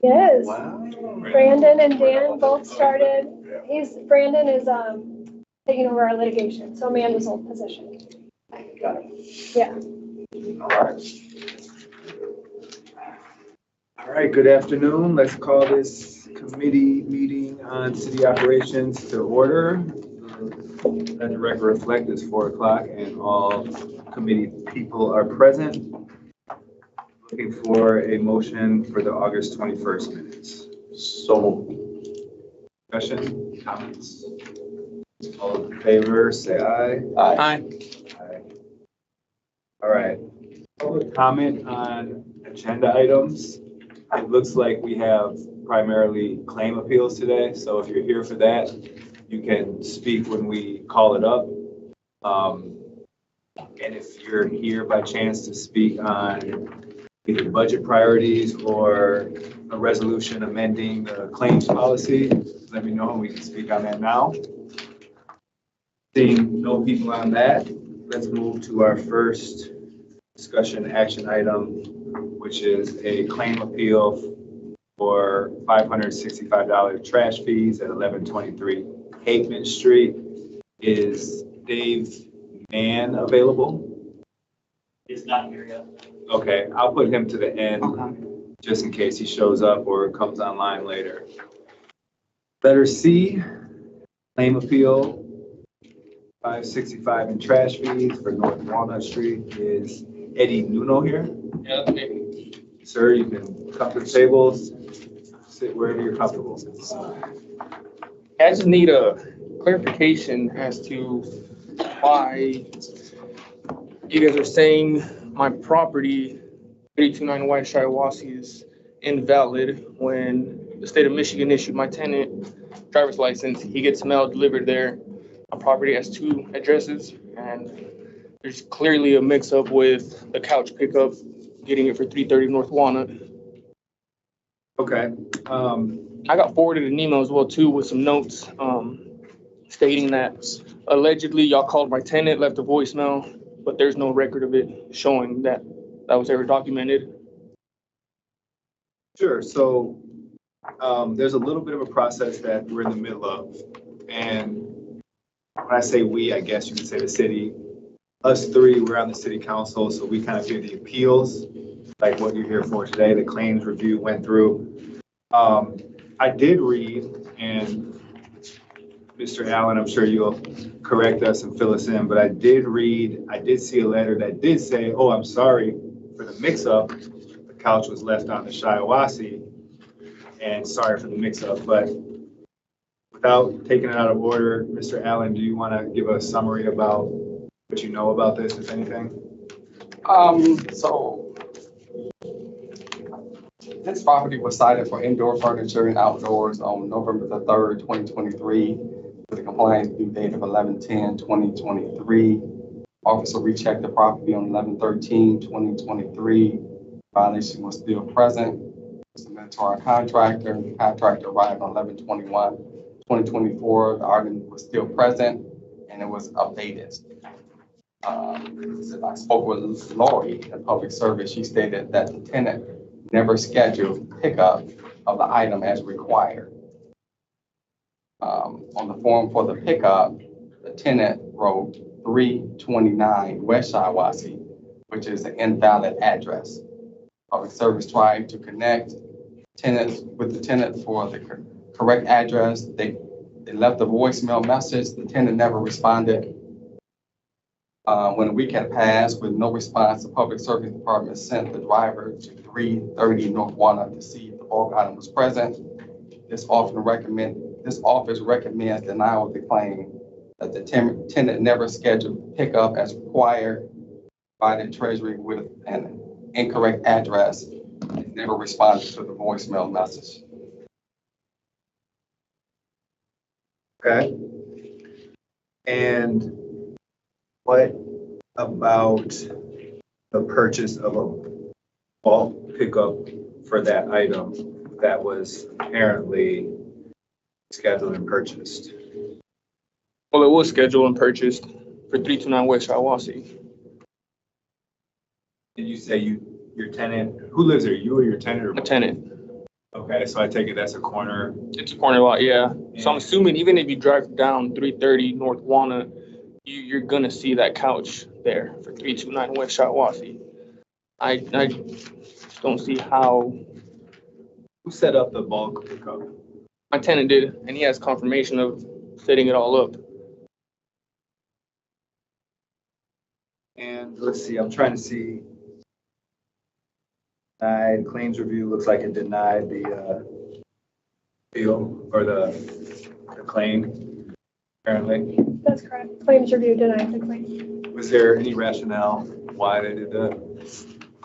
Yes. Wow. Brandon and Dan both started. Brandon is taking over our litigation, so Amanda's old position. Got it. Yeah. All right. All right, good afternoon. Let's call this committee meeting on city operations to order. Let the record reflect it's 4 o'clock and all committee people are present. Looking for a motion for the August 21st minutes. So Discussion, comments? All in favor, say aye. Aye. Aye. All right. Public comment on agenda items. It looks like we have primarily claim appeals today, so if you're here for that, you can speak when we call it up. And if you're here by chance to speak on either budget priorities or a resolution amending the claims policy, let me know and we can speak on that now. Seeing no people on that, let's move to our first discussion action item, which is a claim appeal for $565 trash fees at 1123 Haveman Street. Is Dave Mann available? He's not here yet. Okay, I'll put him to the end just in case he shows up or comes online later. Letter C, claim appeal 565 in trash fees for North Walnut Street. Is Eddie Nuno here? Yeah, maybe. Sir, you can come to the tables, sit wherever you're comfortable. I just need a clarification as to why you guys are saying my property, 329 White Shiawassee, is invalid when the state of Michigan issued my tenant driver's license. He gets mail delivered there. My property has 2 addresses, and there's clearly a mix-up with the couch pickup, getting it for 330 North Walnut. Okay. I got forwarded an email as well too with some notes stating that allegedly y'all called my tenant, left a voicemail, but there's no record of it showing that that was ever documented. Sure. So there's a little bit of a process that we're in the middle of. And when I say we, I guess you could say the city. Us 3, we're on the city council, so we kind of hear the appeals, like what you're here for today. The claims review went through. I did read, and Mr. Allen, I'm sure you'll correct us and fill us in, but I did see a letter that did say, oh, I'm sorry for the mix-up. The couch was left on the Shiawassee, and sorry for the mix-up. But without taking it out of order, Mr. Allen, do you want to give a summary about what you know about this, if anything? So this property was cited for indoor furniture and outdoors on November the 3rd, 2023, with a compliance due date of 11/10/2023. Officer rechecked the property on 11/13/2023. Violation was still present. Submitted to our contractor. The contractor arrived on 11/21/2024. The item was still present and it was updated. I spoke with Lori in public service. She stated that the tenant never scheduled pickup of the item as required. On the form for the pickup, the tenant wrote 329 West Shiawassee, which is an invalid address. Public service tried to connect tenants with the tenant for the correct address. They left a voicemail message. The tenant never responded. When a week had passed with no response, the public service department sent the driver to 330 North Walnut to see if the bulk item was present. This office recommends denial of the claim that the tenant never scheduled pickup as required, provided Treasury with an incorrect address, and never responded to the voicemail message. Okay. And what about the purchase of a bulk pickup for that item that was apparently scheduled and purchased? Well, it was scheduled and purchased for 329 West Shiawassee. Did you say your tenant, who lives there, you or your tenant? Or A tenant. Okay, so I take it that's a corner. It's a corner lot, yeah. So I'm And- assuming even if you drive down 330 North Walnut, you're gonna see that couch there for 329 West Shiawassee. I just don't see how Who set up the bulk pickup? my tenant did, and he has confirmation of setting it all up. And let's see, I'm trying to see. Denied claims review, looks like it denied the appeal or the claim, apparently. That's correct. Claims review denied the claim. Was there any rationale why they did that?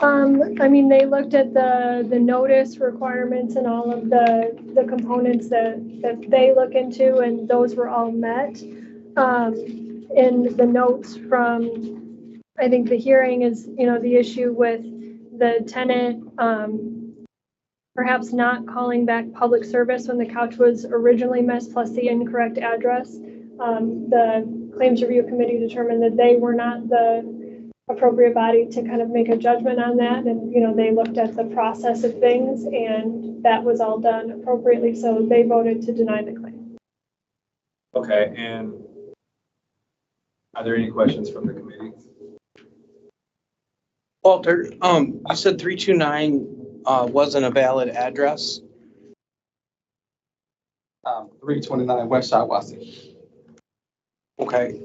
I mean, they looked at the notice requirements and all of the components that they look into, and those were all met. In the notes from, I think the hearing is, the issue with the tenant, perhaps not calling back public service when the couch was originally missed, plus the incorrect address. The claims review committee determined that they were not the appropriate body to kind of make a judgment on that. And, they looked at the process of things, and that was all done appropriately. So they voted to deny the claim. Okay, and are there any questions from the committee? Walter, you said 329 wasn't a valid address? 329 West Shiawassee. Okay.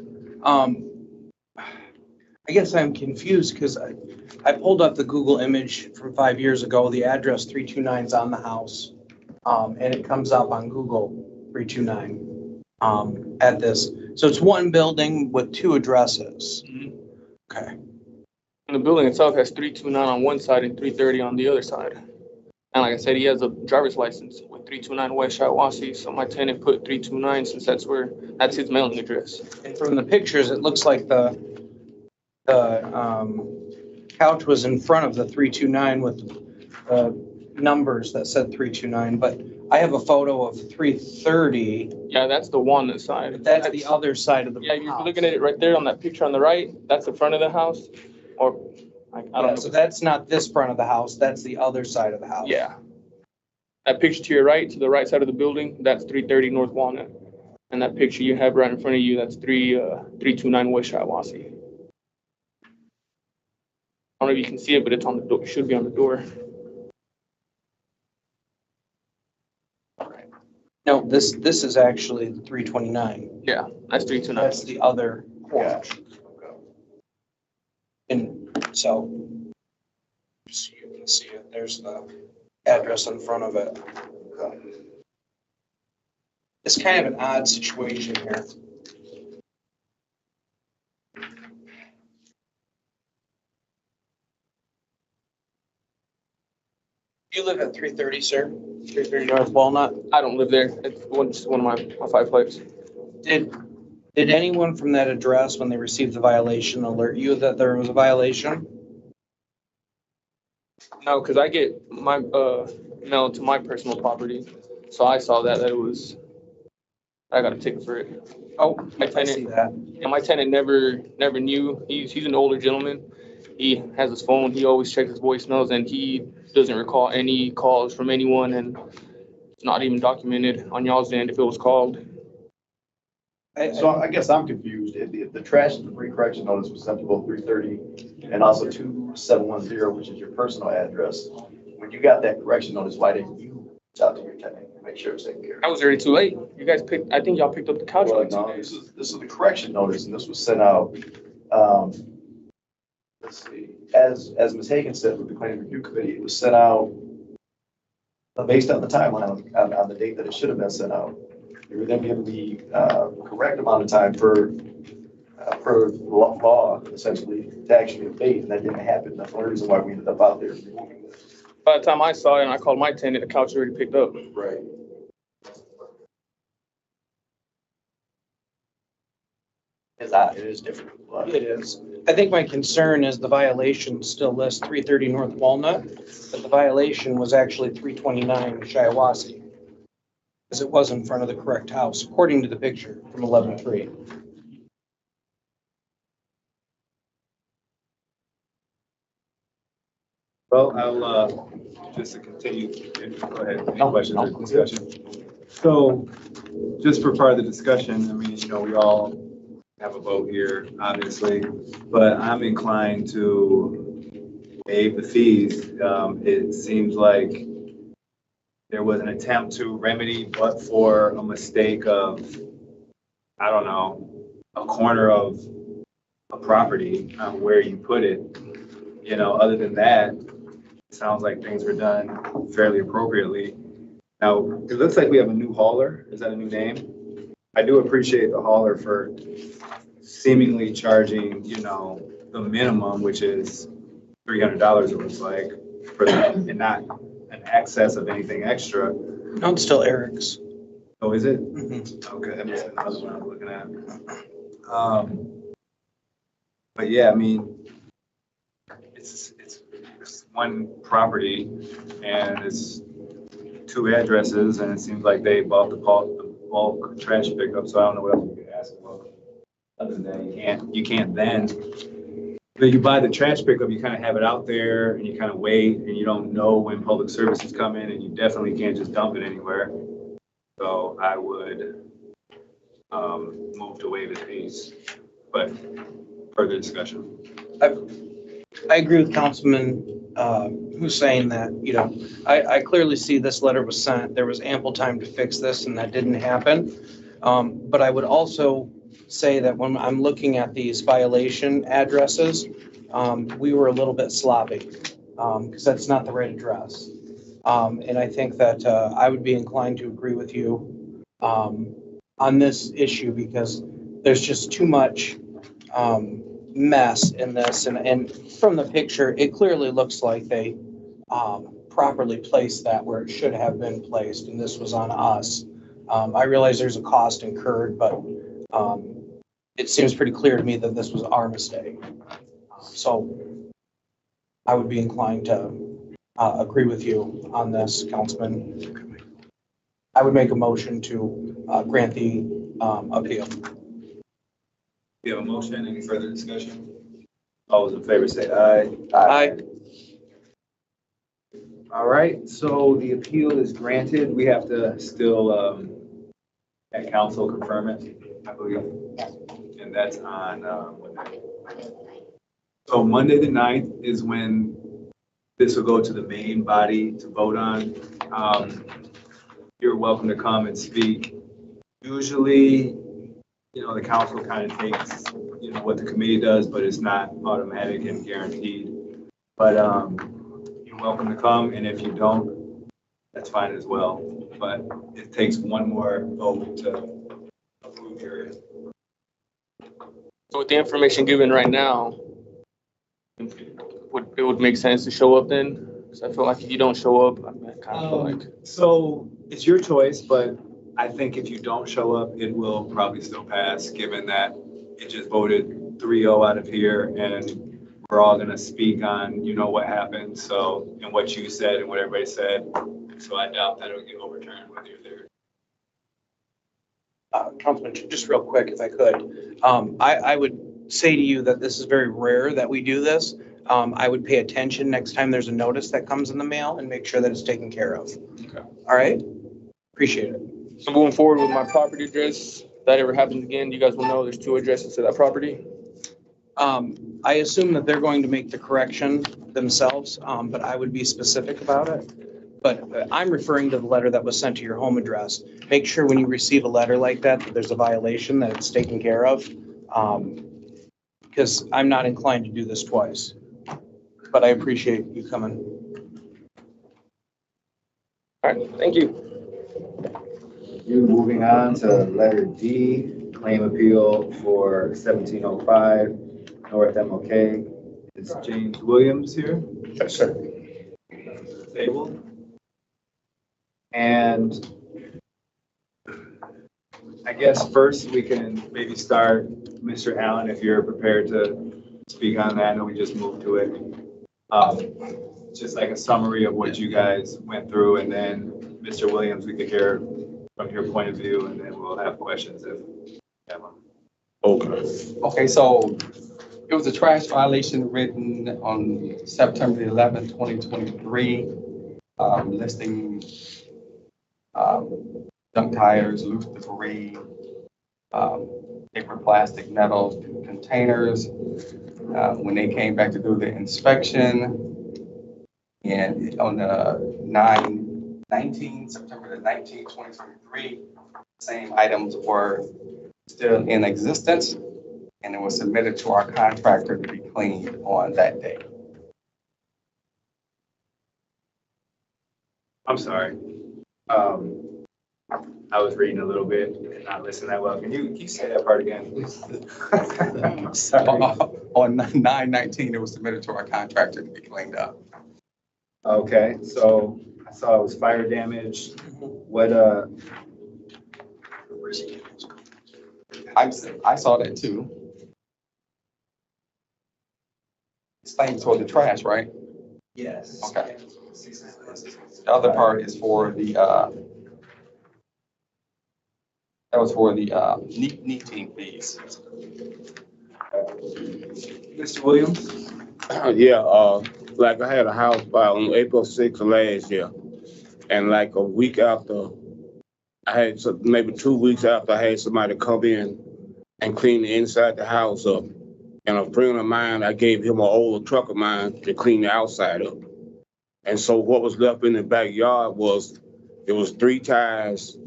I guess I'm confused because I pulled up the Google image from 5 years ago. The address 329 is on the house. And it comes up on Google 329 at this. So it's one building with two addresses. Mhm. Okay. And the building itself has 329 on one side and 330 on the other side. And like I said, he has a driver's license with 329 West Shiawassee. So my tenant put 329 since that's his mailing address. And from the pictures, it looks like the couch was in front of the 329 with numbers that said 329, but I have a photo of 330. Yeah, that's the Walnut side. That's the other side of the Yeah, you're house. looking at it right there on that picture on the right. That's the front of the house. Or I Yeah, don't so know. that's not this front of the house, that's the other side of the house. Yeah. That picture to your right, to the right side of the building, that's 330 North Walnut. And that picture you have right in front of you, that's 329 West Shiawassee. I don't know if you can see it, but it's on the door. It should be on the door. No, this is actually the 329. Yeah, that's 329. That's the other porch. And so, just so you can see it, there's the address in front of it. It's kind of an odd situation here. You live at 330, sir? 330 North Walnut? I don't live there. It's just one of my 5 plates. Did anyone from that address, when they received the violation, alert you that there was a violation? No, because I get my mail to my personal property. So I saw that it was, I got a ticket for it. Oh, My I see tenant, that. and my tenant never knew. He's an older gentleman. He has his phone. He always checks his voicemails, and he doesn't recall any calls from anyone, and it's not even documented on y'all's end if it was called. So I guess I'm confused. If the trash and debris correction notice was sent to both 330 and also 2710, which is your personal address, when you got that correction notice, why didn't you reach out to your tenant and make sure it's taken care I of? was already too late. You guys I think y'all picked up the couch. Well, like 2 no, days. this is the correction notice, and this was sent out, let's see, as Ms. Hagan said with the claim review committee, it was sent out based on the timeline on the date that it should have been sent out. You were then given the correct amount of time for law, essentially, to actually abate, and that didn't happen. That's the only reason why we ended up out there removing this. By the time I saw it and I called my tenant, the couch was already picked up. Right. It is different. It is. I think my concern is the violation still lists 330 North Walnut, but the violation was actually 329 Shiawassee. Because it was in front of the correct house, according to the picture from 11/3. Well, I'll, just to continue, go ahead, any No, questions or no. discussion? So, just for part of the discussion, I mean, we all have a vote here, obviously, but I'm inclined to waive the fees. It seems like there was an attempt to remedy, but for a mistake of, I don't know, a corner of a property, where you put it. Other than that, it sounds like things were done fairly appropriately. Now, it looks like we have a new hauler. Is that a new name? I do appreciate the hauler for seemingly charging, the minimum, which is $300, it looks like, for that, and not an excess of anything extra. No, it's still Eric's. Oh, is it? Mhm. Okay, that must be another one I'm looking at. But yeah, I mean, it's one property and it's two addresses, and it seems like they bought the bulk trash pickup, so I don't know what else we could ask about. Other than that, you can't then, when you buy the trash pickup, you kind of have it out there and you kind of wait and you don't know when public services come in, and you definitely can't just dump it anywhere. So I would move to waive the fees, but further discussion. I agree with Councilman who's saying that, I clearly see this letter was sent. There was ample time to fix this and that didn't happen. But I would also say that when I'm looking at these violation addresses, we were a little bit sloppy because that's not the right address. And I think that I would be inclined to agree with you on this issue because there's just too much mess in this. And from the picture, it clearly looks like they properly placed that where it should have been placed, and this was on us. I realize there's a cost incurred, but it seems pretty clear to me that this was our mistake. So I would be inclined to agree with you on this, Councilman. I would make a motion to grant the appeal. You have a motion, any further discussion? All those in favor say aye. Aye. All right, so the appeal is granted. We have to still, at council confirm it, I believe. And that's on, Monday. So Monday the 9th is when this will go to the main body to vote on. You're welcome to come and speak. Usually, the council kind of takes, what the committee does, but it's not automatic and guaranteed. But you're welcome to come, and if you don't, that's fine as well. But it takes one more vote to approve your. So with the information given right now, it would make sense to show up then? Because I feel like if you don't show up, I kind of feel like. So it's your choice, but I think if you don't show up, it will probably still pass, given that it just voted 3-0 out of here, and we're all gonna speak on, what happened, so, and what you said and what everybody said. So I doubt that it'll get overturned whether you're there. Councilman, just real quick, if I could, I would say to you that this is very rare that we do this. I would pay attention next time there's a notice that comes in the mail and make sure that it's taken care of. Okay. All right? Appreciate it. So moving forward with my property address, if that ever happens again, you guys will know there's 2 addresses to that property. I assume that they're going to make the correction themselves, but I would be specific about it. But I'm referring to the letter that was sent to your home address. Make sure when you receive a letter like that, that there's a violation, that it's taken care of. Because I'm not inclined to do this twice. But I appreciate you coming. All right, thank you. Moving on to letter D, claim appeal for 1705 North MLK. Is James Williams here? Yes, sir. Table. And I guess first we can maybe start, Mr. Allen, if you're prepared to speak on that. I know we just moved to it. Just like a summary of what you guys went through, and then Mr. Williams, we could hear from your point of view, and then we'll have questions if you have them. Okay, so it It was a trash violation written on September 11, 2023, listing junk tires, loose debris, paper, plastic, metal containers. When they came back to do the inspection, and on the September the 19th, 2023, same items were still in existence, and it was submitted to our contractor to be cleaned on that day. I'm sorry. I was reading a little bit and not listening that well. Can you say that part again, please? I'm sorry. On 9/19, it was submitted to our contractor to be cleaned up. Okay, so I saw it was fire damage. What, I saw that too. It's things for the trash, right? Yes. Okay. The other part is for the, that was for the, team fees. Mr. Williams? Yeah, like I had a house fire on April 6th of last year. And like a week after, maybe 2 weeks after, I had somebody come in and clean the inside the house up. And a friend of mine, I gave him an old truck of mine to clean the outside up. And so what was left in the backyard was 3 tires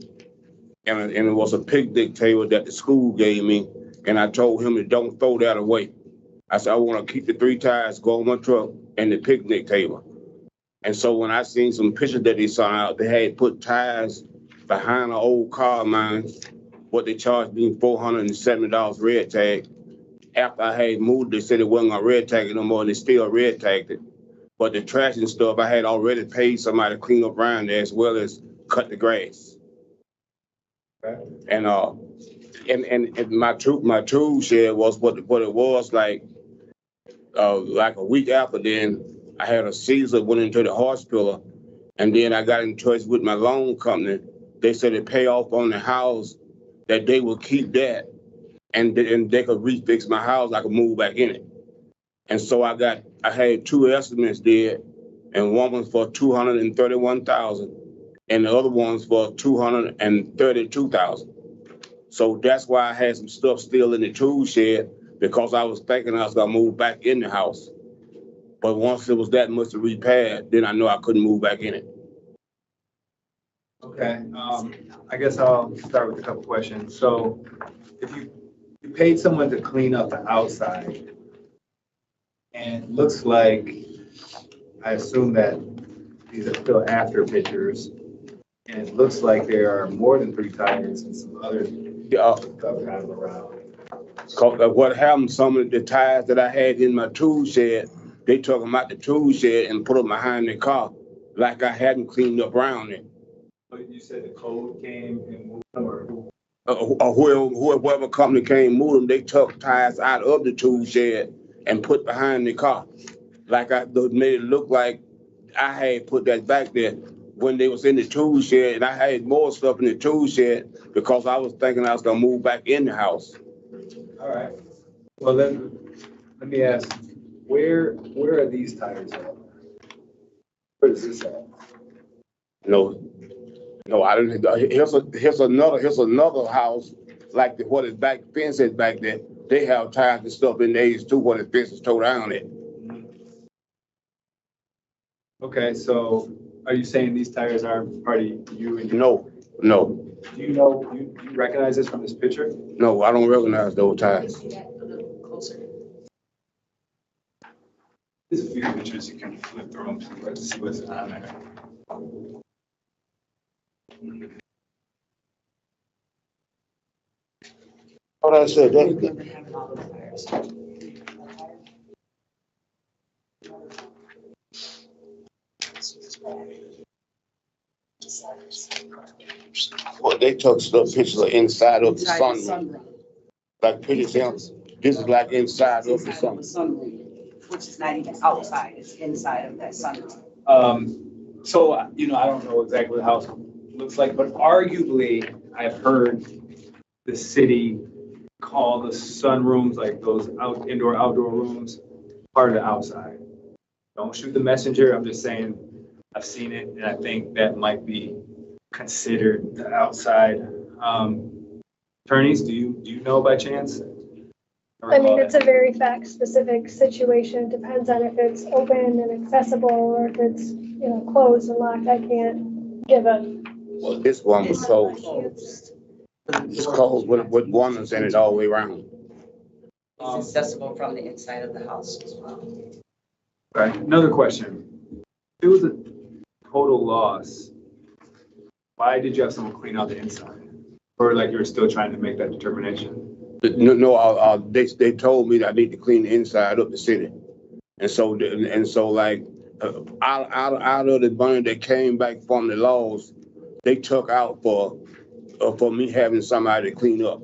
and it was a picnic table that the school gave me. And I told him to don't throw that away. I said, I want to keep the 3 tires, go on my truck, and the picnic table. And so when I seen some pictures that they saw out, they had put tires behind an old car of mine, what they charged me $470 red tag. After I had moved, they said it wasn't gonna red tag it no more, and they still red tagged it. But the trash and stuff, I had already paid somebody to clean up around there as well as cut the grass. Okay. And my tool shed was what it was like a week after then. I had a seizure, went into the hospital, and then I got in touch with my loan company. They said to pay off on the house, that they would keep that, and they could refix my house. I could move back in it. And so I had 2 estimates there, and one was for $231,000, and the other one's for $232,000. So that's why I had some stuff still in the tool shed, because I was thinking I was gonna move back in the house. But once it was that much to repair, then I knew I couldn't move back in it. Okay, I guess I'll start with a couple questions. So if you paid someone to clean up the outside, and it looks like, I assume that these are still after pictures, and it looks like there are more than 3 tires and some other stuff kind of around. What happened, some of the tires that I had in my tool shed, they took them out the tool shed and put them behind the car, like I hadn't cleaned up around it. But you said the code came and moved them, or who? Whoever company came, moved them, they took tires out of the tool shed and put behind the car. Like made it look like I had put that back there when they was in the tool shed, and I had more stuff in the tool shed because I was thinking I was gonna move back in the house. All right. Well, then, let me ask, where are these tires at? Where is this at? No, I didn't. Here's another house, like what is back, fence is back there. They have tires and stuff in theirs too, what the fence is towed down it. Okay, so are you saying these tires aren't part of you and your? No. Do you know, you recognize this from this picture? No, I don't recognize those tires. There's a few pictures you can flip through them to see what's on there. What I said, well, they took stuff, pictures of inside of the sunroom. Like pictures, this is like inside of the sunroom. Which is not even outside, it's inside of that sunroom. So, I don't know exactly what the house looks like, but arguably, I've heard the city call the sunrooms, like those indoor, outdoor rooms, part of the outside. Don't shoot the messenger. I'm just saying, I've seen it and I think that might be considered the outside. Attorneys, do you know by chance? I mean, it's a very fact-specific situation. It depends on if it's open and accessible or if it's, closed and locked. I can't give a. Well, this one was closed. It's closed with warnings in it all the way around. It's accessible from the inside of the house as well. Right, another question. If it was a total loss, why did you have someone clean out the inside? Or like you're still trying to make that determination? No, they told me that I need to clean the inside of the city. And so like, out of the money that came back from the laws, they took out for me having somebody to clean up.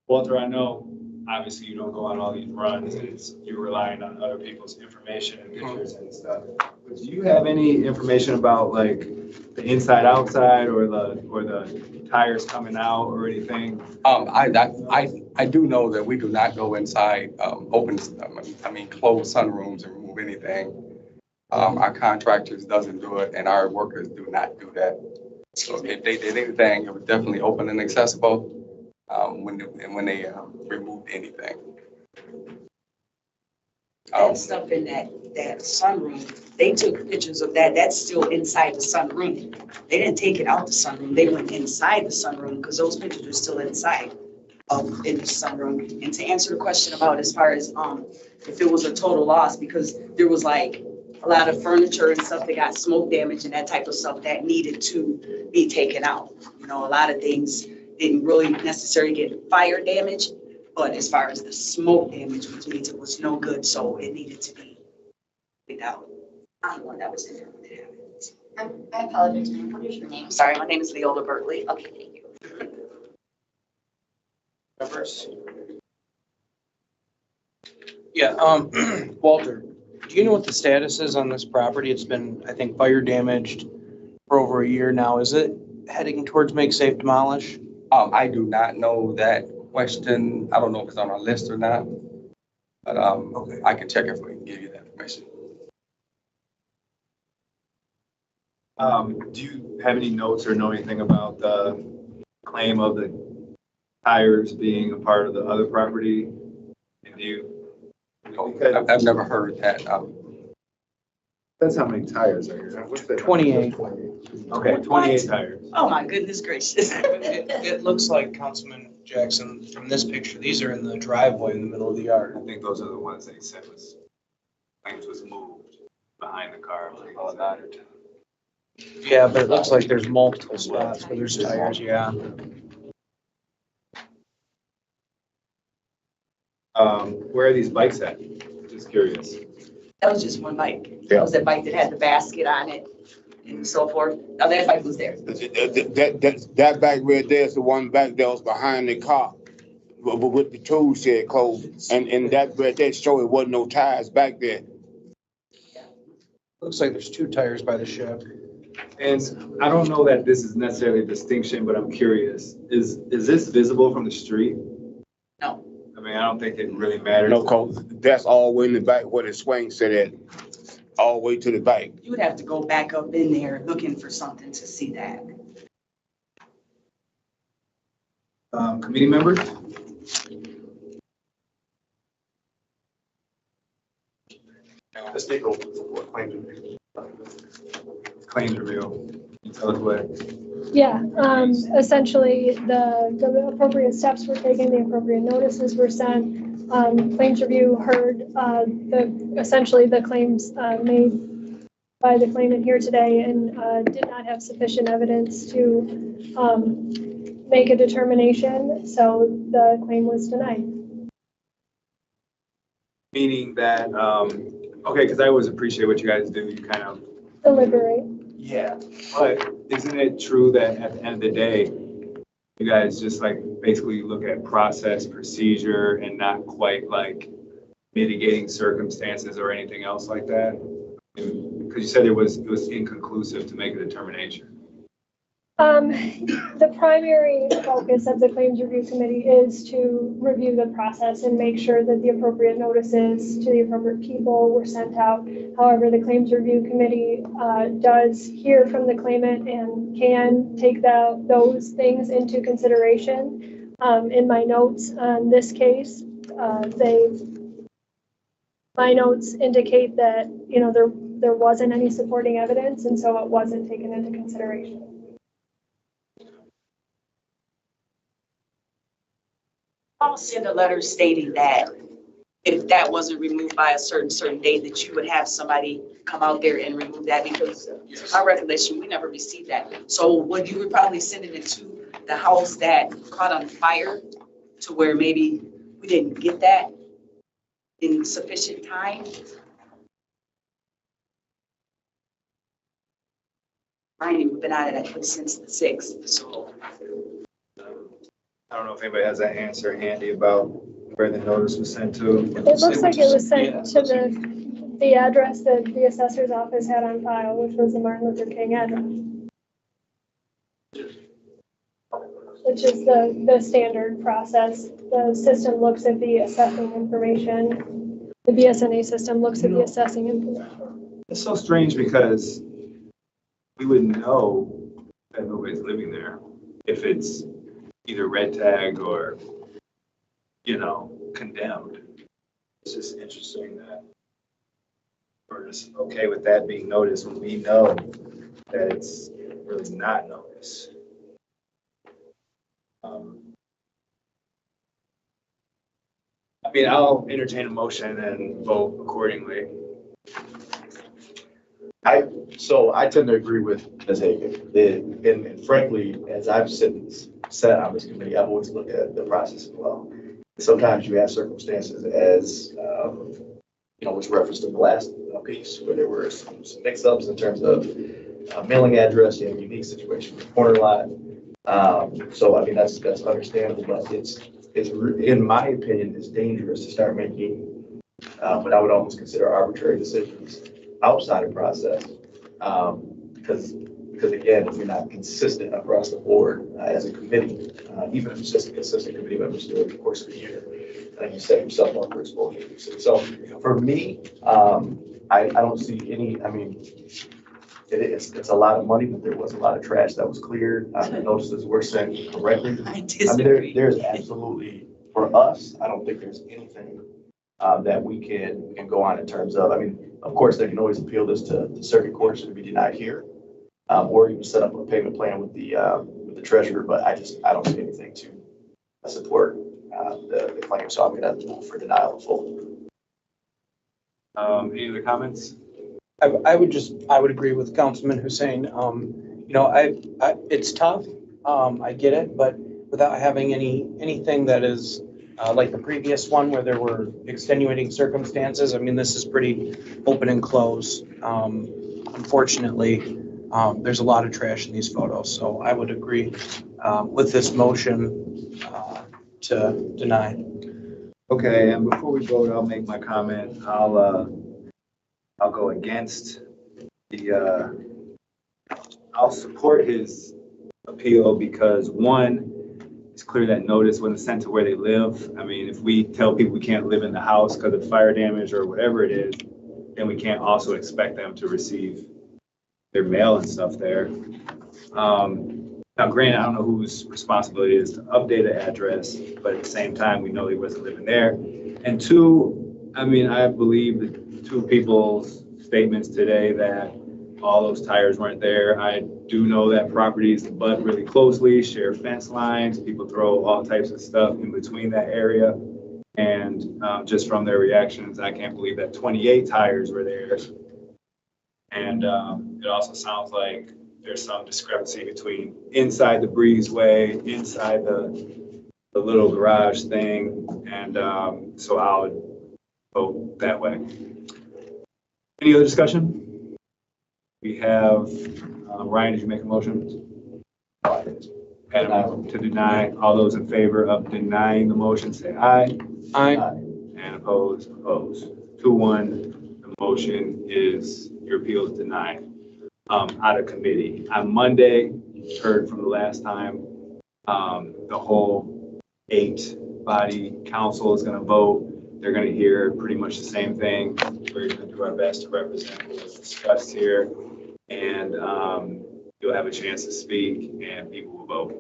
Walter, I know obviously you don't go on all these runs and you're relying on other people's information and pictures and stuff. But do you have any information about like the inside outside or the tires coming out or anything? I do know that we do not go inside, closed sunrooms and remove anything. Our contractors doesn't do it and our workers do not do that. So if they did anything, it was definitely open and accessible, when they removed anything. That stuff in that sunroom, they took pictures of that. That's still inside the sunroom. They didn't take it out the sunroom. They went inside the sunroom because those pictures are still inside in the sunroom. And to answer the question about as far as if it was a total loss, because there was like a lot of furniture and stuff that got smoke damage and that type of stuff that needed to be taken out. A lot of things didn't really necessarily get fire damage. But as far as the smoke damage, which means it was no good, so it needed to be taken out. I'm the one that was in there when it happened. I apologize, ma'am. What is your name? Sorry, my name is Leola Bertley. Okay, thank you. Members? Yeah, Walter, do you know what the status is on this property? It's been, I think, fire damaged for over a year now. Is it heading towards make safe demolish? I do not know that question. I don't know if it's on our list or not, but Okay. I can check if we can give you that information. Do you have any notes or know anything about the claim of the tires being a part of the other property? And do you? I've never heard that. That's how many tires are here. What's that? 28. Okay, 28 tires. Oh, my goodness gracious. It looks like, Councilman Jackson, from this picture, these are in the driveway in the middle of the yard. I think those are the ones they said claims was moved behind the car. Yeah, but it looks like there's multiple spots where there's tires, yeah. Where are these bikes at? Just curious. That was just one bike. That was that bike that had the basket on it and so forth. Now that bike was there. That back right there is the one back that was behind the car with the tool shed closed. And that right there showed it wasn't no tires back there. Looks like there's 2 tires by the shed. And I don't know that this is necessarily a distinction, but I'm curious. Is this visible from the street? No. I mean, I don't think it really matters. No, cause that's all the way in the back where the swing set at, all the way to the back. You would have to go back up in there looking for something to see that. Committee members? Let's take over for claim. Claims review. Can you tell us what? Yeah, essentially, the appropriate steps were taken, the appropriate notices were sent. Claims review heard essentially the claims made by the claimant here today and did not have sufficient evidence to make a determination, so the claim was denied. Meaning that, okay, because I always appreciate what you guys do. You kind of Deliberate. Yeah, but isn't it true that at the end of the day, you guys just like basically look at process, procedure, and not quite like mitigating circumstances or anything else like that? Because you said it was inconclusive to make a determination. The primary focus of the Claims Review Committee is to review the process and make sure that the appropriate notices to the appropriate people were sent out. However, the Claims Review Committee does hear from the claimant and can take those things into consideration. In my notes on this case, my notes indicate that, you know, there wasn't any supporting evidence, and so it wasn't taken into consideration. I'll send a letter stating that if that wasn't removed by a certain date, that you would have somebody come out there and remove that, because my recollection, we never received that. So would you would probably send it into the house that caught on fire, to where maybe we didn't get that in sufficient time? We've been out of that place since the 6th, so. I don't know if anybody has that answer handy about where the notice was sent to. It looks like it was sent to the address that the assessor's office had on file, which was the Martin Luther King address. Which is the standard process. The system looks at the assessing information. The BSNA system looks at the assessing information. It's so strange because we would know that nobody's living there if it's either red tagged or, you know, condemned. It's just interesting that we're just okay with that being noticed when we know that it's really not noticed. I mean, I'll entertain a motion and vote accordingly. So I tend to agree with Ms. Hagan. And frankly, as I've sat on this committee, I've always looked at the process as well. Sometimes you have circumstances as, you know, which referenced in the last piece, where there were some mix-ups in terms of mailing address, you have a unique situation with corner lot. So, I mean, that's understandable, but it's, in my opinion, it's dangerous to start making what I would almost consider arbitrary decisions outside of process. Because again, if you're not consistent across the board as a committee, even if it's just a consistent committee members do it over the course of a year, then you set yourself up for exposure. So for me, I don't see any, I mean, it's a lot of money, but there was a lot of trash that was cleared. The notices were sent correctly. I I mean, disagree. there's absolutely, for us, I don't think there's anything that we can go on in terms of, I mean, of course, they can always appeal this to circuit court should it be denied here, or even set up a payment plan with the treasurer. But I don't see anything to support the claim, so I'm going to move for denial of full. Any other comments? I would agree with Councilman Hussein. You know, it's tough. I get it, but without having anything that is like the previous one where there were extenuating circumstances, I mean, this is pretty open and close. Unfortunately, there's a lot of trash in these photos, so I would agree with this motion to deny. Okay, and before we vote, I'll make my comment. I'll go against I'll support his appeal because one, it's clear that notice wasn't sent to where they live. I mean, if we tell people we can't live in the house because of fire damage or whatever it is, then we can't also expect them to receive their mail and stuff there. Now, granted, I don't know whose responsibility it is to update the address, but at the same time, we know he wasn't living there. And two, I mean, I believe the two people's statements today that all those tires weren't there. I do know that properties abut really closely, share fence lines, people throw all types of stuff in between that area. And just from their reactions, I can't believe that 28 tires were there. And it also sounds like there's some discrepancy between inside the breezeway, inside the little garage thing. And so I would vote that way. Any other discussion? We have, Ryan, did you make a motion? Adam, to deny. All those in favor of denying the motion, say aye. Aye. And opposed, opposed. 2-1, the motion is, your appeal is denied. Out of committee. On Monday, heard from the last time. The whole 8-body council is gonna vote. They're gonna hear pretty much the same thing. We're gonna do our best to represent what's discussed here. And you'll have a chance to speak and people will vote.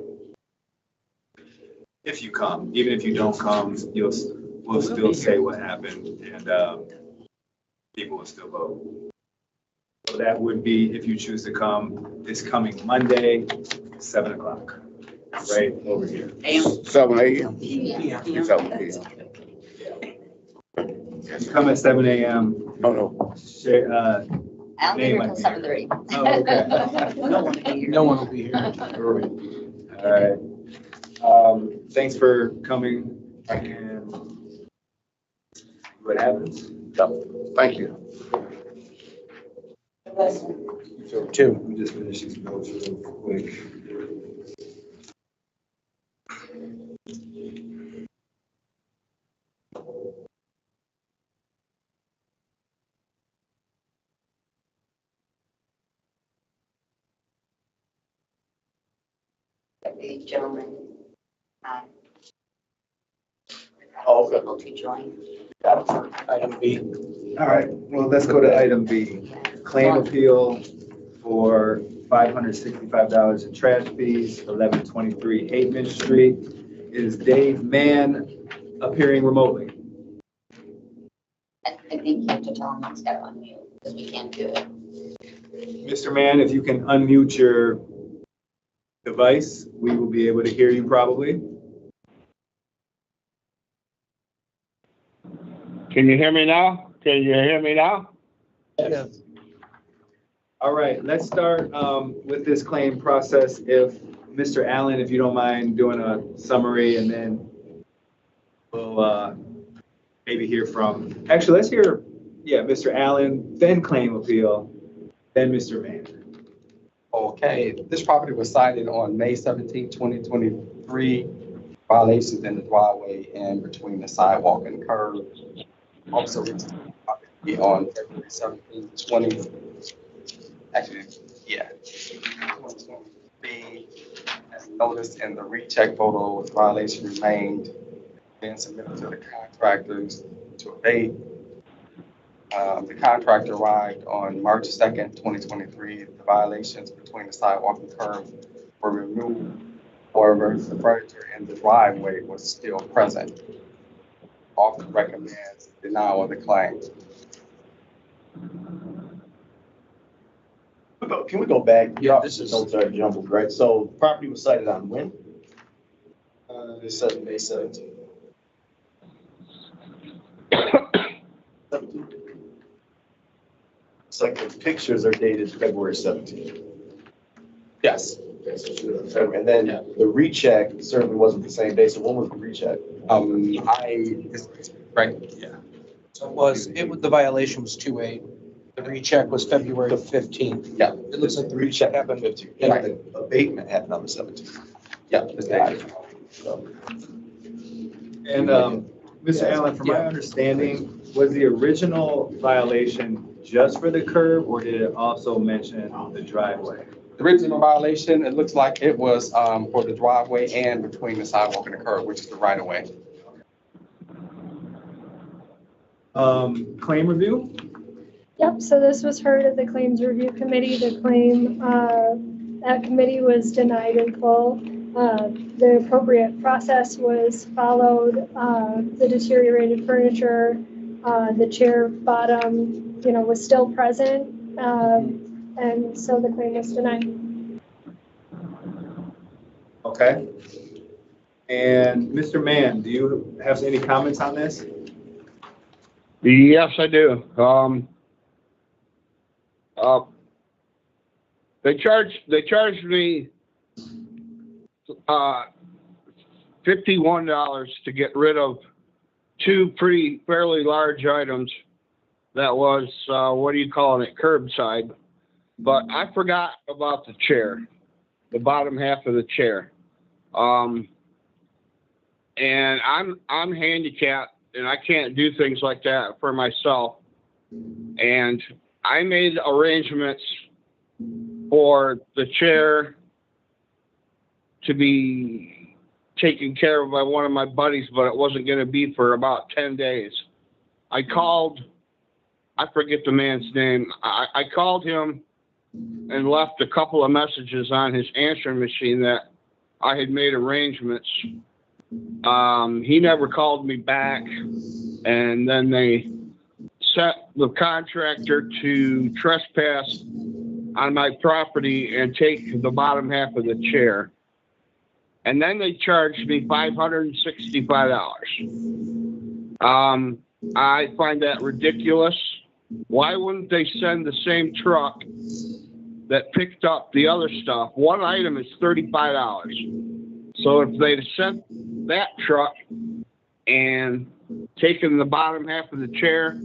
If you come, even if you don't come, we'll still say what happened and people will still vote. So that would be, if you choose to come, this coming Monday, 7 o'clock, right over here. 7 a.m. Yeah. 7 p.m. If you come at 7 a.m., Oh, no. I'll be Name here might till be 7:30. Oh, okay. No one will be here. All right. Thanks for coming and what happens? Thank you. Two. Let me just finish these notes real quick. The gentleman, Oh, was okay. able to join. Item B. All right, well, let's go to item B. Claim appeal for $565 in trash fees, 1123 Hateman Street. Is Dave Mann appearing remotely? I think you have to tell him he's got to unmute because we can't do it. Mr. Mann, if you can unmute your device, we will be able to hear you probably. Can you hear me now? Can you hear me now? Yes. All right, let's start with this claim process. If Mr. Allen, if you don't mind doing a summary, and then we'll maybe hear from, actually, let's hear, Mr. Allen, then claim appeal, then Mr. Mann. Okay, this property was cited on May 17, 2023. Violations in the driveway and between the sidewalk and curb. Also, on February 17, 20, actually, 2023, as noticed in the recheck photo, violation remained, then submitted to the contractors to abate. The contractor arrived on March 2nd, 2023. The violations between the sidewalk and curb were removed. However, the furniture in the driveway was still present. Office recommends denial of the claim. Can we go back? Yeah, this is- Notes are jumbled, right? So property was cited on when? This says May 17th. 17th. It's like the pictures are dated February 17th. Yes. Okay, so it should have been February. And then the recheck certainly wasn't the same day. So when was the recheck? Right, yeah. So the violation was 2/8. The recheck was February 15th. Yeah. It looks like the recheck happened. 15th. Yeah. And the abatement happened on the 17th. Yeah. It's dated. So, And Mr. Allen, from my understanding, was the original violation just for the curb, or did it also mention the driveway? The original violation, it looks like it was for the driveway and between the sidewalk and the curb, which is the right of way. Claim review? Yep, so this was heard at the Claims Review Committee. The claim, that committee was denied in full. The appropriate process was followed. The deteriorated furniture, the chair bottom, was still present. And so the claim was denied. Okay. And Mr. Mann, do you have any comments on this? Yes, I do. They charged me $51 to get rid of two fairly large items. That was curbside. But I forgot about the chair, the bottom half of the chair. And I'm handicapped and I can't do things like that for myself. And I made arrangements for the chair to be taken care of by one of my buddies, but it wasn't gonna be for about 10 days. I called, I forget the man's name. I called him and left a couple of messages on his answering machine that I had made arrangements. He never called me back, and then they set the contractor to trespass on my property and take the bottom half of the chair. And then they charged me $565. I find that ridiculous. Why wouldn't they send the same truck that picked up the other stuff? One item is $35. So if they'd sent that truck and taken the bottom half of the chair,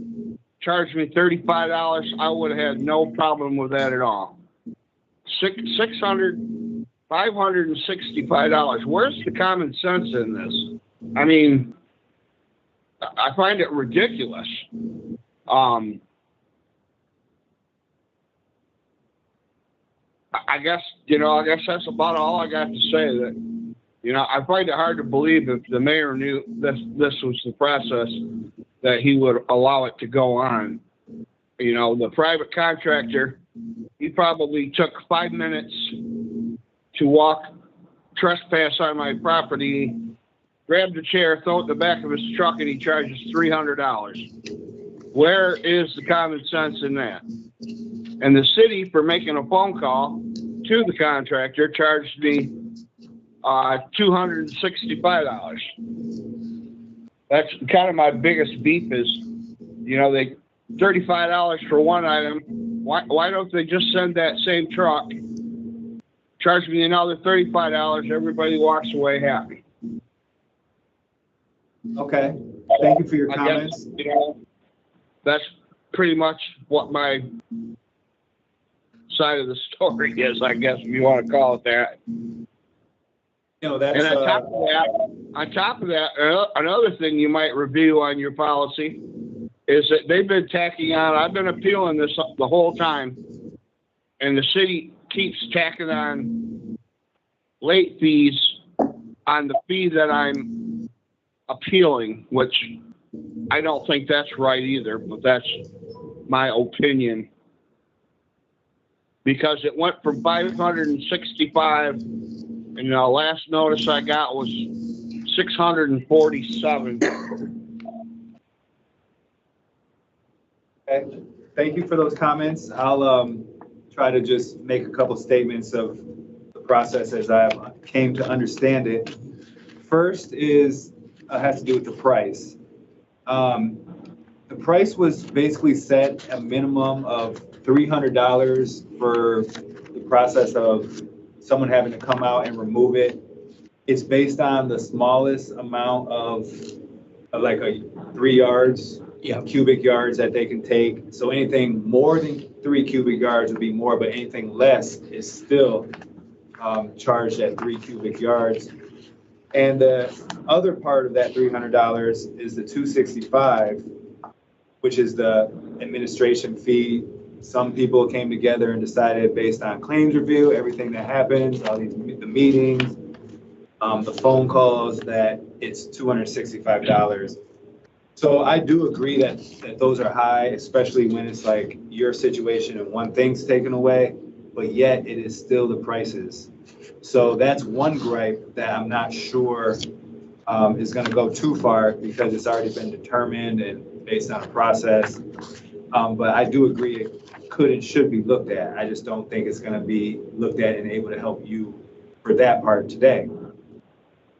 charged me $35, I would have had no problem with that at all. $565. Where's the common sense in this? I mean, I find it ridiculous. I guess that's about all I got to say. That, I find it hard to believe if the mayor knew this was the process that he would allow it to go on. The private contractor, he probably took 5 minutes to trespass on my property, grab the chair, throw it in the back of his truck, and he charges $300. Where is the common sense in that? And the city, for making a phone call to the contractor, charged me $265. That's kind of my biggest beef is, they $35 for one item. Why don't they just send that same truck, charge me another $35, everybody walks away happy? Okay, thank you for your comments. I guess, that's pretty much what my side of the story is, I guess, if you want to call it that. That's, and on top of that, another thing you might review on your policy is that they've been tacking on, I've been appealing this the whole time, and the city keeps tacking on late fees on the fee that I'm appealing, which I don't think that's right either, but that's my opinion. Because it went from 565, and the last notice I got was 647. Okay, thank you for those comments. I'll try to just make a couple statements of the process as I came to understand it. First has to do with the price. The price was basically set a minimum of $300 for the process of someone having to come out and remove it. It's based on the smallest amount of like 3 yards, cubic yards that they can take. So anything more than 3 cubic yards would be more, but anything less is still charged at 3 cubic yards. And the other part of that $300 is the $265, which is the administration fee. Some people came together and decided based on claims review, everything that happens, the meetings, the phone calls, that it's $265. So I do agree that those are high, especially when it's like your situation and one thing's taken away, but yet it is still the prices. So that's one gripe that I'm not sure is going to go too far because it's already been determined and based on a process. But I do agree it could and should be looked at. I just don't think it's going to be looked at and able to help you for that part today.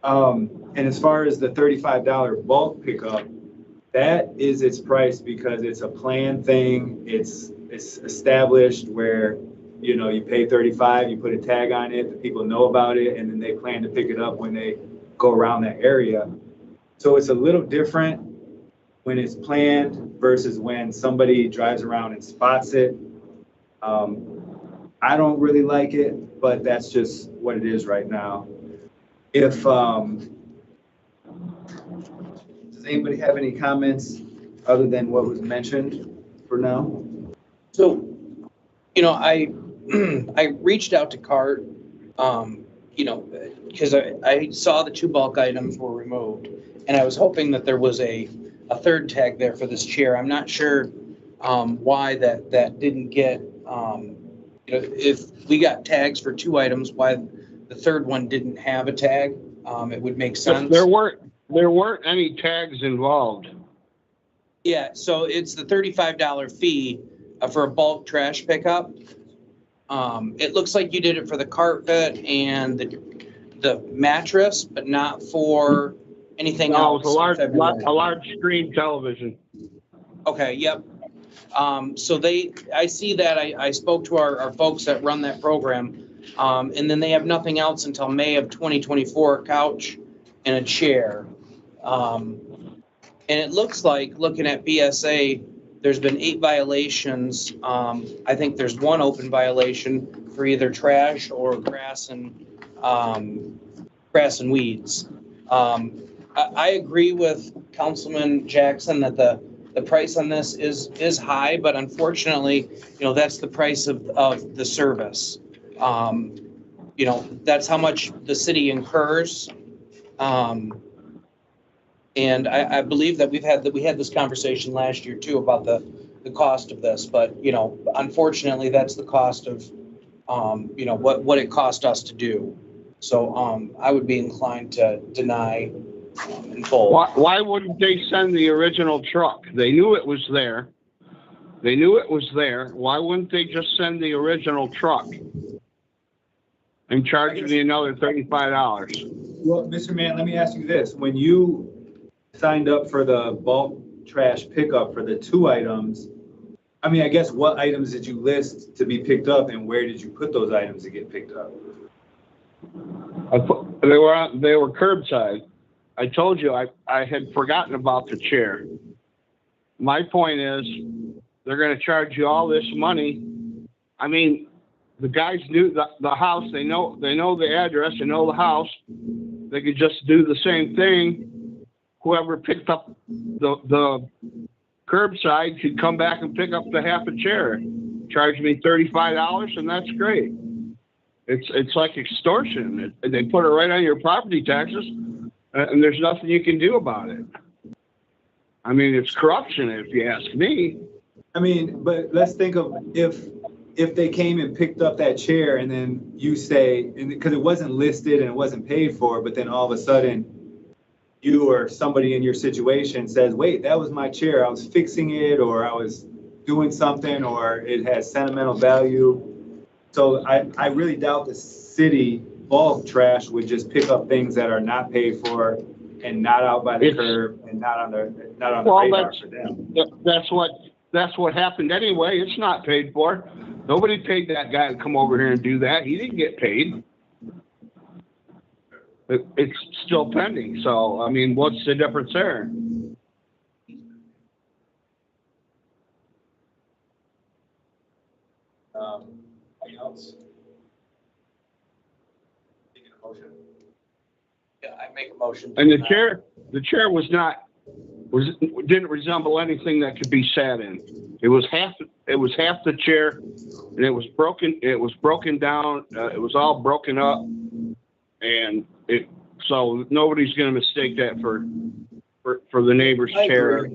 And as far as the $35 bulk pickup, that is its price because it's a planned thing. It's established where, you pay $35, you put a tag on it, the people know about it, and then they plan to pick it up when they go around that area. So it's a little different when it's planned versus when somebody drives around and spots it. I don't really like it, but that's just what it is right now. If, does anybody have any comments other than what was mentioned for now? So, I reached out to CART, you know, because I saw the 2 bulk items were removed, and I was hoping that there was a third tag there for this chair. I'm not sure why that didn't get, you know, if we got tags for 2 items, why the third one didn't have a tag. It would make sense. There weren't any tags involved. Yeah, so it's the $35 fee for a bulk trash pickup. It looks like you did it for the carpet and the mattress, but not for anything No, else. it was a large screen television. Okay, yep. So I see that, I spoke to our folks that run that program, and then they have nothing else until May of 2024, a couch and a chair. And it looks like, looking at BSA, there's been 8 violations. I think there's 1 open violation for either trash or grass and weeds. I agree with Councilman Jackson that the price on this is high, but unfortunately, you know, that's the price of the service. You know, that's how much the city incurs. And I believe that we had this conversation last year too about the cost of this, but, you know, unfortunately, that's the cost of, you know, what it cost us to do. So I would be inclined to deny in full. Why wouldn't they send the original truck? They knew it was there. Why wouldn't they just send the original truck and charge me another $35? Well, Mr. Mann, let me ask you this. When you signed up for the bulk trash pickup for the 2 items, I mean, I guess what items did you list to be picked up and where did you put those items to get picked up? They were curbside. I told you I had forgotten about the chair. My point is, they're going to charge you all this money. I mean, the guys knew the house. They know the address. They know the house. They could just do the same thing. Whoever picked up the curbside could come back and pick up the half a chair, charge me $35, and that's great. It's like extortion. They put it right on your property taxes, and there's nothing you can do about it. I mean, it's corruption, if you ask me. I mean, but let's think of if they came and picked up that chair and then you say, and because it wasn't listed and it wasn't paid for, but then all of a sudden you or somebody in your situation says, wait, that was my chair. I was fixing it, or I was doing something, or it has sentimental value. So I really doubt the city bulk trash would just pick up things that are not paid for and not out by the curb and not on the radar for them. That's what happened anyway. It's not paid for. Nobody paid that guy to come over here and do that. He didn't get paid. It's still pending. So, I mean, what's the difference there? Anything else? Taking a motion? Yeah, I make a motion. And the chair didn't resemble anything that could be sat in. It was half the chair, and it was broken. It was broken down. It was all broken up, and so nobody's going to mistake that for the neighbor's chair.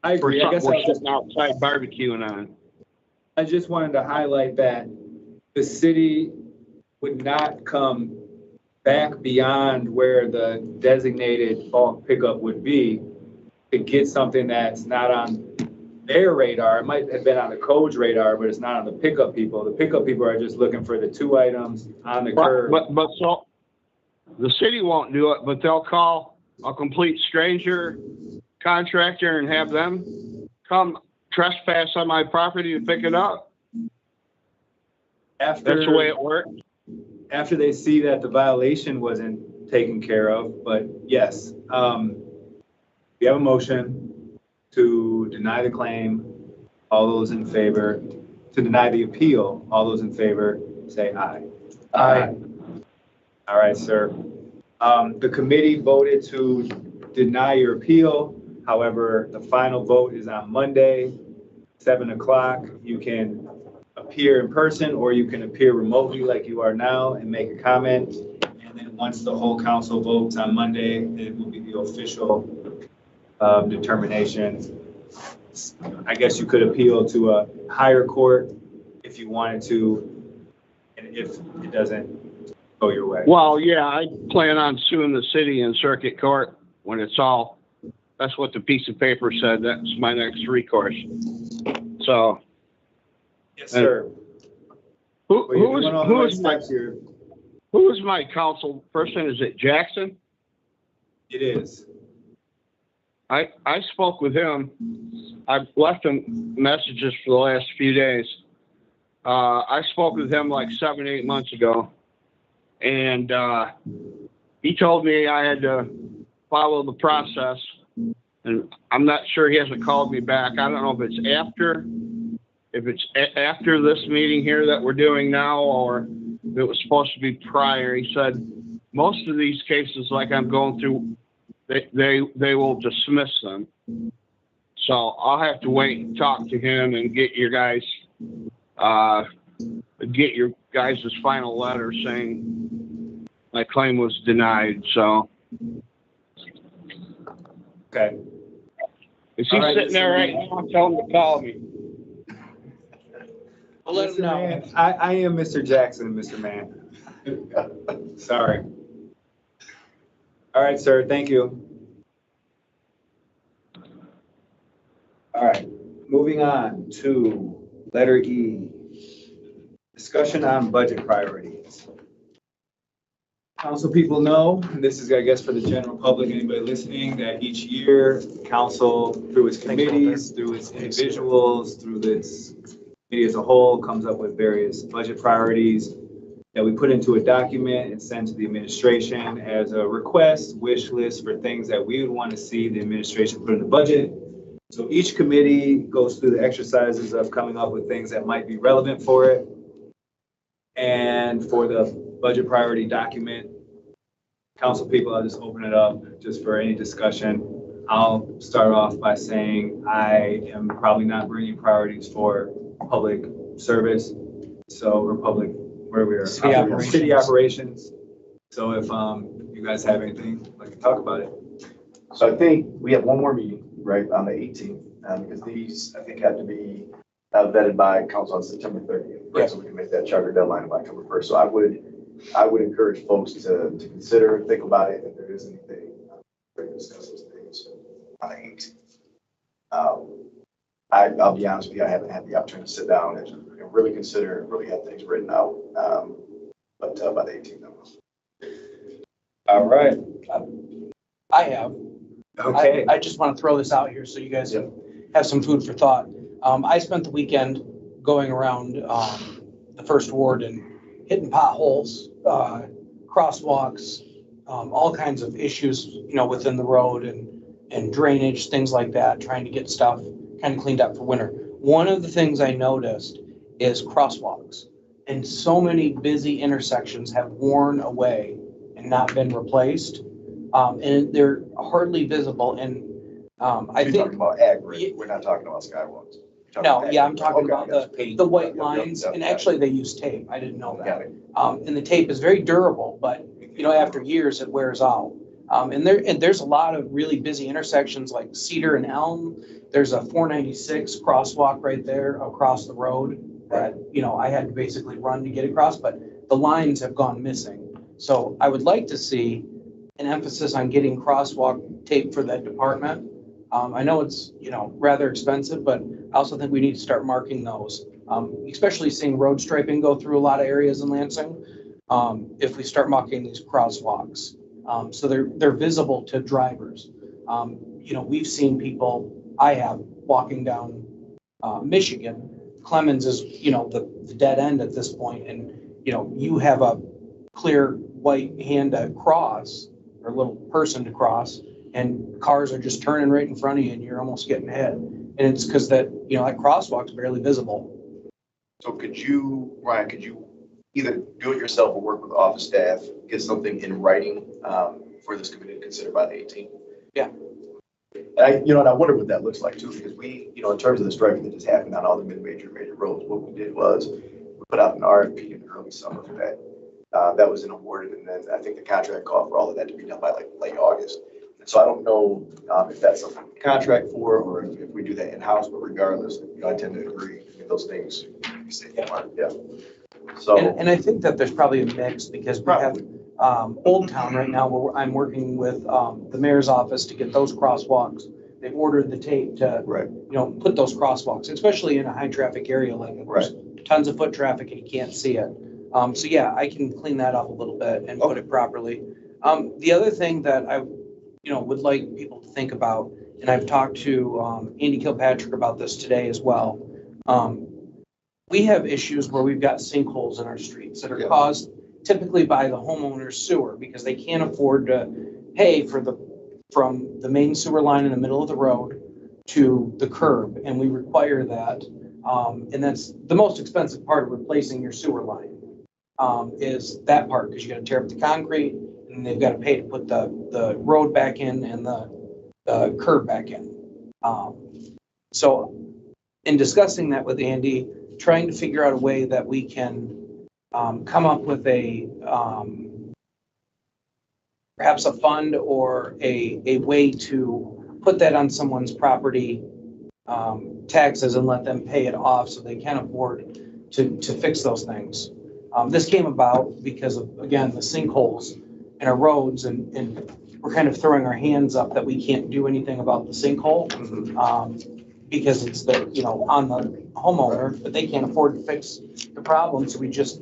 I agree. For something we're sitting outside barbecuing on. I just wanted to highlight that the city would not come back beyond where the designated bulk pickup would be to get something that's not on their radar. It might have been on the code's radar, but it's not on the pickup people. The pickup people are just looking for the 2 items on the curb. But so the city won't do it, but they'll call a complete stranger contractor and have them come trespass on my property to pick it up. That's the way it works. After they see that the violation wasn't taken care of, but yes, we have a motion to deny the claim. All those in favor, to deny the appeal, all those in favor, say aye. Aye. All right, sir. The committee voted to deny your appeal. However, the final vote is on Monday, 7 o'clock. You can appear in person or you can appear remotely like you are now and make a comment. then once the whole council votes on Monday, it will be the official determination. I guess you could appeal to a higher court if you wanted to, and if it doesn't go your way. Well, yeah, I plan on suing the city in circuit court when it's all, that's what the piece of paper said. That's my next recourse. So. Yes, sir. Who is my council person? Is it Jackson? It is. I spoke with him. I've left him messages for the last few days. I spoke with him like 7, 8 months ago. And he told me I had to follow the process. And I'm not sure, he hasn't called me back. I don't know if it's after this meeting here that we're doing now, or if it was supposed to be prior. He said most of these cases, like I'm going through, they will dismiss them. So I'll have to wait and talk to him and get your guys' final letter saying my claim was denied. So. Okay. Is he sitting there right now? Tell him to call me. I'll let him know. I am Mr. Jackson, Mr. Man. Sorry. All right, sir. Thank you. All right. Moving on to letter E. Discussion on budget priorities. Council people know, and this is, I guess, for the general public, anybody listening, that each year, council, through its committees, through its individuals, through its committee as a whole, comes up with various budget priorities that we put into a document and send to the administration as a request, wish list for things that we would want to see the administration put in the budget. So each committee goes through the exercises of coming up with things that might be relevant for it. And for the budget priority document, council people, I'll just open it up just for any discussion. I'll start off by saying I am probably not bringing priorities for public service. So, or public, where we are, city operations. So if you guys have anything, like to talk about it. So I think we have one more meeting, right, on the 18th, because these, I think, have to be vetted by council on September 30th, right? So we can make that charter deadline by October 1st. So I would encourage folks to consider, think about it, if there is anything, we can discuss those things on the 18th. I'll be honest with you, I haven't had the opportunity to sit down and really consider and really have things written out. But by the 18th, I will. All right. I have. Okay. I just want to throw this out here so you guys have some food for thought. I spent the weekend going around the first ward and hitting potholes, crosswalks, all kinds of issues, within the road and drainage, things like that, trying to get stuff kind of cleaned up for winter. One of the things I noticed is crosswalks, and so many busy intersections have worn away and not been replaced, and they're hardly visible. And I think talking about ag, we're not talking about skywalks. No, yeah, I'm talking about the white lines, and actually they use tape. I didn't know that. And the tape is very durable, but after years it wears out. And there's a lot of really busy intersections like Cedar and Elm. There's a 496 crosswalk right there across the road that, I had to basically run to get across, but the lines have gone missing. So I would like to see an emphasis on getting crosswalk tape for that department. I know it's, rather expensive, but I also think we need to start marking those, especially seeing road striping go through a lot of areas in Lansing. If we start marking these crosswalks, so they're visible to drivers. We've seen people, I have, walking down Michigan. Clemens is, the dead end at this point, and, you have a clear white hand to cross, or a little person to cross, and cars are just turning right in front of you and you're almost getting hit. And it's because that crosswalk's barely visible. So Ryan, could you either do it yourself or work with office staff, get something in writing for this committee to consider by the 18th? Yeah. And I wonder what that looks like too, because we, in terms of the striping that just happened on all the major roads, what we did was we put out an RFP in the early summer for that. That was awarded, and then I think the contract called for all of that to be done by like late August. And so I don't know if that's something we contract for or if we do that in-house, but regardless, I tend to agree with those things. Yeah. So. And I think that there's probably a mix because we have Old Town right now where I'm working with the mayor's office to get those crosswalks. They've ordered the tape to, put those crosswalks, especially in a high traffic area like it. There's tons of foot traffic and you can't see it. So yeah, I can clean that up a little bit and put it properly. The other thing that I, would like people to think about, and I've talked to Andy Kilpatrick about this today as well. We have issues where we've got sinkholes in our streets that are caused typically by the homeowner's sewer because they can't afford to pay from the main sewer line in the middle of the road to the curb, and we require that. And that's the most expensive part of replacing your sewer line, is that part, because you got to tear up the concrete and they've got to pay to put the road back in and the curb back in. So in discussing that with Andy, trying to figure out a way that we can come up with perhaps a fund or a way to put that on someone's property taxes and let them pay it off so they can afford to fix those things. This came about because of, again, the sinkholes in our roads, and we're kind of throwing our hands up that we can't do anything about the sinkhole because it's on the homeowner, but they can't afford to fix the problem. So we just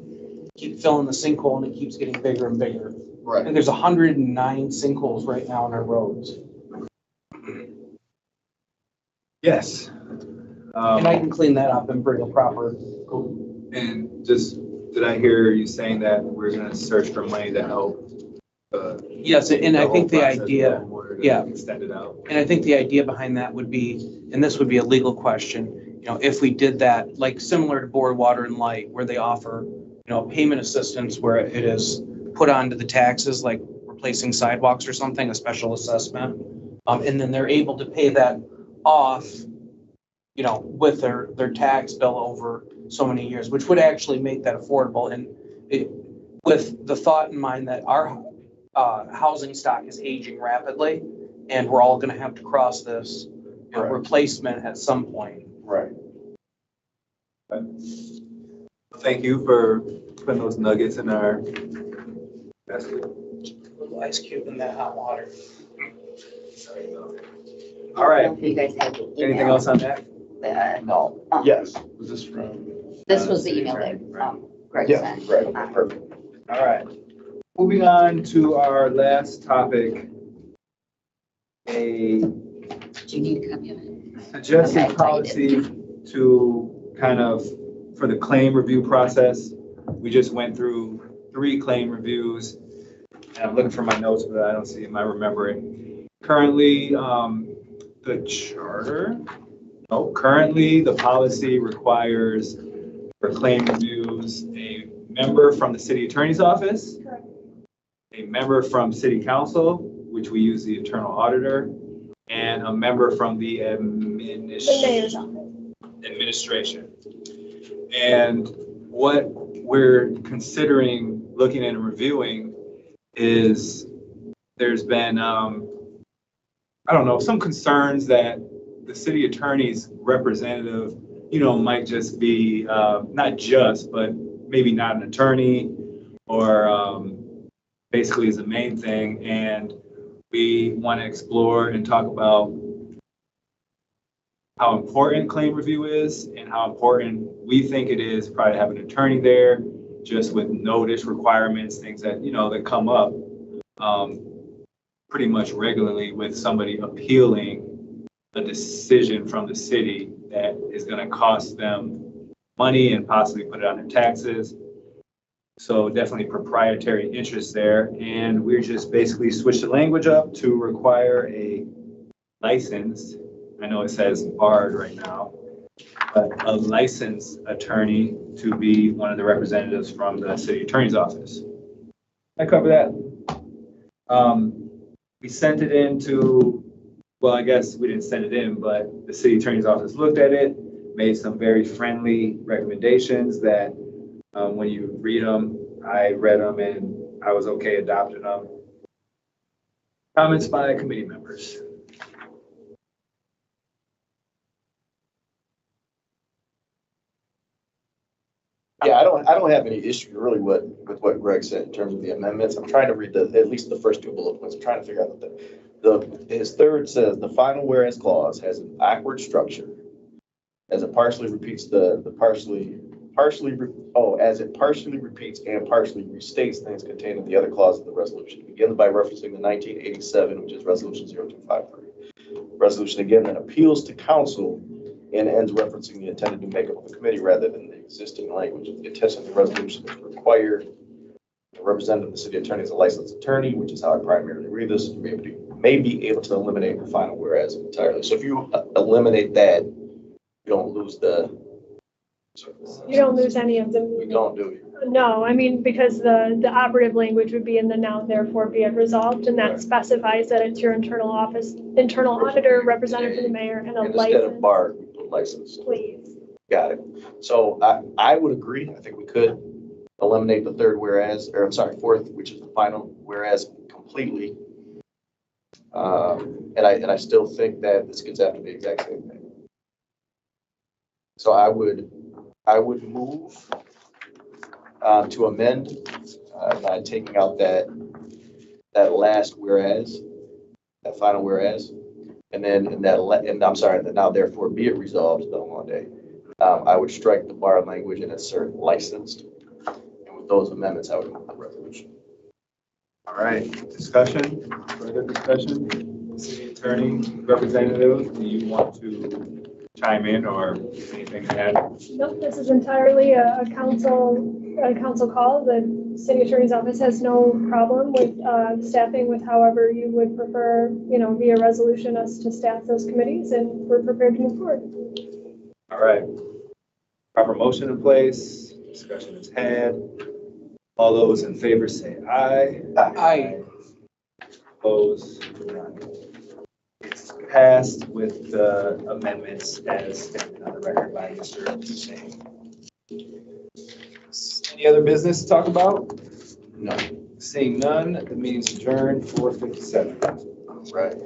keep filling the sinkhole and it keeps getting bigger and bigger. Right. And there's 109 sinkholes right now on our roads. Yes. And I can clean that up and bring a proper. And just, did I hear you saying that we're gonna search for money to help? Yes, and I think the idea, extend it out. and I think the idea behind that would be, and this would be a legal question, if we did that, like similar to Board Water and Light, where they offer, payment assistance where it is put onto the taxes, like replacing sidewalks or something, a special assessment. And then they're able to pay that off, with their tax bill over so many years, which would actually make that affordable. And with the thought in mind that our housing stock is aging rapidly, and we're all going to have to cross this replacement at some point. Right. Thank you for putting those nuggets in our basket. A little ice cube in that hot water. All right. You guys have the email. Anything else on that? No. Yes. Was this from? This was the email that Greg Yeah, sent. right, perfect. All right. Moving on to our last topic. A Do you need a copy of it? suggested Okay, policy to kind of, for the claim review process. We just went through 3 claim reviews. And I'm looking for my notes, but I don't see them. I remember it. Currently, currently the policy requires for claim reviews a member from the city attorney's office, a member from city council, which we use the internal auditor, and a member from the mayor's office. administration. And what we're considering looking at and reviewing is there's been, some concerns that the city attorney's representative, might just be, not just, but maybe not an attorney or basically is the main thing. And we want to explore and talk about how important claim review is and how important we think it is probably to have an attorney there, just with notice requirements, things that, that come up pretty much regularly with somebody appealing a decision from the city that is going to cost them money and possibly put it on their taxes. So definitely proprietary interest there. And we're just basically switched the language up to require a licensed, I know it says barred right now, but a licensed attorney to be one of the representatives from the city attorney's office. I cover that. We sent it into, well, I guess we didn't send it in, but the city attorney's office looked at it, made some very friendly recommendations that When you read them, I read them and I was okay adopting them. Comments by committee members? Yeah, I don't have any issue really with what Greg said in terms of the amendments. I'm trying to read at least the first two bullet points. I'm trying to figure out his third says, the final whereas clause has an awkward structure as it partially repeats as it partially repeats and partially restates things contained in the other clause of the resolution. It begins by referencing the 1987, which is resolution 0253. Resolution again then appeals to council and ends referencing the intended new makeup of the committee rather than the existing language. The intention of the resolution is required the representative of the city attorney is a licensed attorney, which is how I primarily read this. You may be able to eliminate the final whereas entirely. So if you eliminate that, you don't lose You don't lose any of them. we don't do it. No, I mean, because the operative language would be in the now therefore be it resolved, and that Right. specifies that it's your internal auditor, representative for the mayor, and a And instead of license, bar, we put license. please. Got it. So I would agree. I think we could eliminate the third whereas, or I'm sorry, fourth, which is the final whereas completely. And I still think that this gets after the exact same thing. So I would move to amend by taking out that last whereas, that final whereas, and then and I'm sorry, that now therefore be it resolved on Monday. I would strike the bar language and insert licensed. And with those amendments, I would move the resolution. All right, discussion, further discussion? City attorney, representative, do you want to chime in or anything to add? Nope, this is entirely a council call. The city attorney's office has no problem with staffing with however you would prefer, via resolution us to staff those committees, and we're prepared to move forward. All right. Proper motion in place, discussion is had. All those in favor say aye. Aye. Opposed? None. It's passed with the amendments as stated on the record by Mr. Hussein. Any other business to talk about? No. Seeing none, the meeting's adjourned, 4:57. Right.